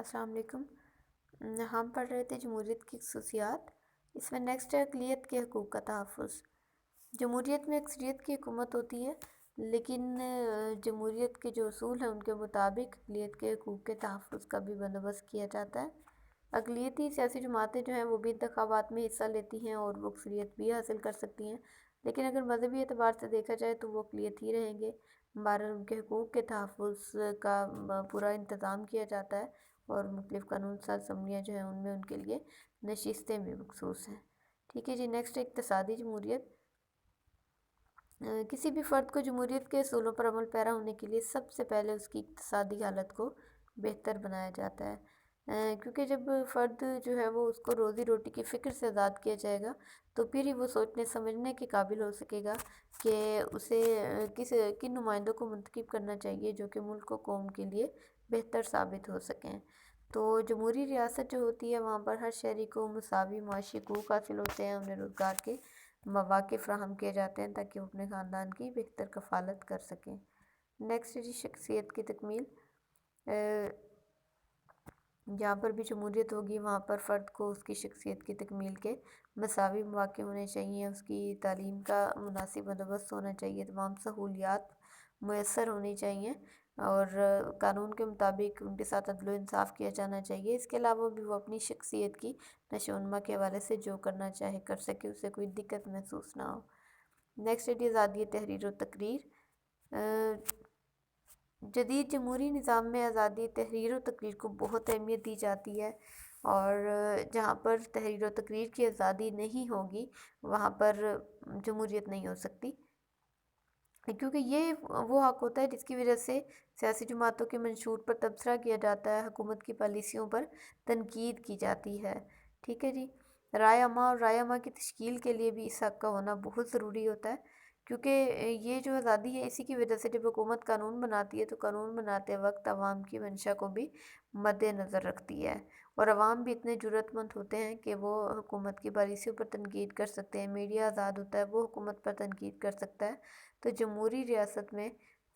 السلام علیکم۔ ہم پڑھ رہے تھے جمہوریت کی خصوصیات۔ اس میں نیکسٹ ہے اقلیت کے حقوق کا تحفظ۔ جمہوریت میں اکثریت کی حکومت ہوتی ہے، لیکن جمہوریت کے جو اصول ہیں ان کے مطابق اقلیت کے حقوق کے تحفظ کا بھی بندوبست کیا جاتا ہے۔ اقلیتی سیاسی جماعتیں جو ہیں وہ بھی انتخابات میں حصہ لیتی ہیں اور وہ اکثریت بھی حاصل کر سکتی ہیں، لیکن اگر مذہبی اعتبار سے دیکھا جائے تو وہ اقلیت ہی رہیں گے۔ بہرحال ان کے حقوق کے تحفظ کا پورا انتظام کیا جاتا ہے اور مختلف قانون ساز اسمبلیاں جو ہیں ان میں ان کے لیے نشستیں بھی مخصوص ہیں۔ ٹھیک ہے جی، نیکسٹ اقتصادی جمہوریت۔ کسی بھی فرد کو جمہوریت کے اصولوں پر عمل پیرا ہونے کے لیے سب سے پہلے اس کی اقتصادی حالت کو بہتر بنایا جاتا ہے، کیونکہ جب فرد جو ہے وہ اس کو روزی روٹی کی فکر سے آزاد کیا جائے گا تو پھر ہی وہ سوچنے سمجھنے کے قابل ہو سکے گا کہ اسے کن نمائندوں کو منتخب کرنا چاہیے جو کہ ملک و قوم کے لیے بہتر ثابت ہو سکیں۔ تو جمہوری ریاست جو ہوتی ہے وہاں پر ہر شہری کو مساوی معاشی حقوق حاصل ہوتے ہیں، انہیں روزگار کے مواقع فراہم کیے جاتے ہیں تاکہ وہ اپنے خاندان کی بہتر کفالت کر سکیں۔ نیکسٹ جی، شخصیت کی تکمیل۔ جہاں پر بھی جمہوریت ہوگی وہاں پر فرد کو اس کی شخصیت کی تکمیل کے مساوی مواقع ہونے چاہیے، اس کی تعلیم کا مناسب بندوبست ہونا چاہیے، تمام سہولیات میسر ہونی چاہیے اور قانون کے مطابق ان کے ساتھ عدل و انصاف کیا جانا چاہیے۔ اس کے علاوہ بھی وہ اپنی شخصیت کی نشو و نما کے حوالے سے جو کرنا چاہے کر سکے، اسے کوئی دقت محسوس نہ ہو۔ نیکسٹ ہے آزادی تحریر و تقریر۔ جدید جمہوری نظام میں آزادی تحریر و تقریر کو بہت اہمیت دی جاتی ہے، اور جہاں پر تحریر و تقریر کی آزادی نہیں ہوگی وہاں پر جمہوریت نہیں ہو سکتی، کیونکہ یہ وہ حق ہوتا ہے جس کی وجہ سے سیاسی جماعتوں کے منشور پر تبصرہ کیا جاتا ہے، حکومت کی پالیسیوں پر تنقید کی جاتی ہے۔ ٹھیک ہے جی، رائے عامہ اور رائے عامہ کی تشکیل کے لیے بھی اس حق کا ہونا بہت ضروری ہوتا ہے، کیونکہ یہ جو آزادی ہے اسی کی وجہ سے جب حکومت قانون بناتی ہے تو قانون بناتے وقت عوام کی منشا کو بھی مد نظر رکھتی ہے، اور عوام بھی اتنے جرأت مند ہوتے ہیں کہ وہ حکومت کی پالیسیوں پر تنقید کر سکتے ہیں، میڈیا آزاد ہوتا ہے وہ حکومت پر تنقید کر سکتا ہے۔ تو جمہوری ریاست میں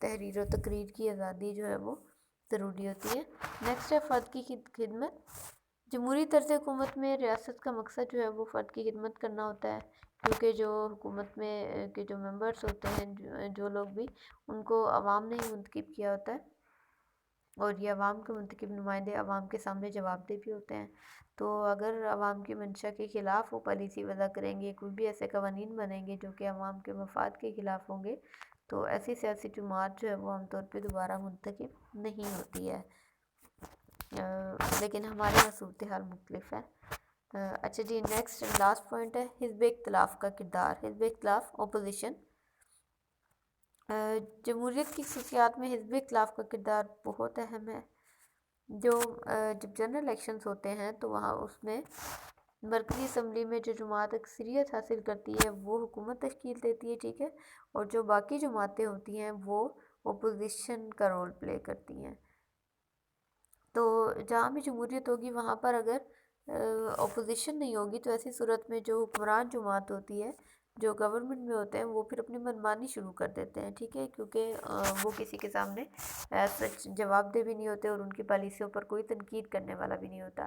تحریر و تقریر کی آزادی جو ہے وہ ضروری ہوتی ہے۔ نیکسٹ ہے فرد کی خدمت۔ جمہوری طرز حکومت میں ریاست کا مقصد جو ہے وہ فرد کی خدمت کرنا ہوتا ہے، کیونکہ جو حکومت میں کے جو ممبرس ہوتے ہیں جو لوگ بھی، ان کو عوام نے ہی منتخب کیا ہوتا ہے، اور یہ عوام کے منتخب نمائندے عوام کے سامنے جواب دہ بھی ہوتے ہیں۔ تو اگر عوام کی منشا کے خلاف وہ پالیسی وضع کریں گے، کوئی بھی ایسے قوانین بنیں گے جو کہ عوام کے مفاد کے خلاف ہوں گے، تو ایسی سیاسی جماعت جو ہے وہ عام طور پہ دوبارہ منتخب نہیں ہوتی ہے، لیکن ہمارے یہاں صورتحال مختلف ہے۔ اچھا جی، نیکسٹ لاسٹ پوائنٹ ہے حزب اختلاف کا کردار۔ حزب اختلاف اپوزیشن۔ جمہوریت کی خصوصیات میں حزب اختلاف کا کردار بہت اہم ہے۔ جب جنرل الیکشنز ہوتے ہیں تو وہاں اس میں مرکزی اسمبلی میں جو جماعت اکثریت حاصل کرتی ہے وہ حکومت تشکیل دیتی ہے، ٹھیک ہے، اور جو باقی جماعتیں ہوتی ہیں وہ اپوزیشن کا رول پلے کرتی ہیں۔ تو جہاں بھی جمہوریت ہوگی وہاں پر اگر اپوزیشن نہیں ہوگی تو ایسی صورت میں جو حکمران جماعت ہوتی ہے، جو گورنمنٹ میں ہوتے ہیں، وہ پھر اپنی منمانی شروع کر دیتے ہیں، ٹھیک ہے، کیونکہ وہ کسی کے سامنے سچ جواب دہ بھی نہیں ہوتے اور ان کی پالیسیوں پر کوئی تنقید کرنے والا بھی نہیں ہوتا۔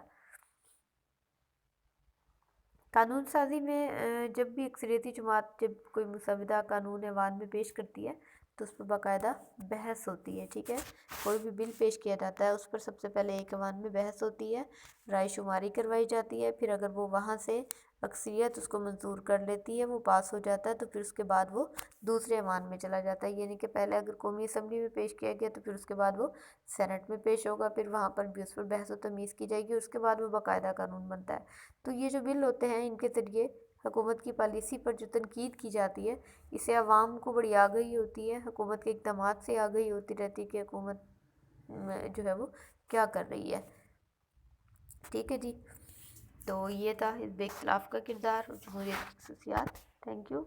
قانون سازی میں جب بھی اکثریتی جماعت جب کوئی مسودہ قانون ایوان میں پیش کرتی ہے تو اس پر باقاعدہ بحث ہوتی ہے، ٹھیک ہے، کوئی بھی بل پیش کیا جاتا ہے اس پر سب سے پہلے ایک ایوان میں بحث ہوتی ہے، رائے شماری کروائی جاتی ہے، پھر اگر وہ وہاں سے اکثریت اس کو منظور کر لیتی ہے، وہ پاس ہو جاتا ہے، تو پھر اس کے بعد وہ دوسرے ایوان میں چلا جاتا ہے، یعنی کہ پہلے اگر قومی اسمبلی میں پیش کیا گیا تو پھر اس کے بعد وہ سینٹ میں پیش ہوگا، پھر وہاں پر بھی اس پر بحث و تمیز کی جائے گی، اور اس کے بعد وہ باقاعدہ قانون بنتا ہے۔ تو یہ جو بل ہوتے ہیں ان کے ذریعے حکومت کی پالیسی پر جو تنقید کی جاتی ہے، اسے عوام کو بڑی آگہی ہوتی ہے، حکومت کے اقدامات سے آگہی ہوتی رہتی ہے کہ حکومت جو ہے وہ کیا کر رہی ہے۔ ٹھیک ہے جی، تو یہ تھا حزب اختلاف کا کردار اور جمہوریت کی خصوصیات۔ Thank you.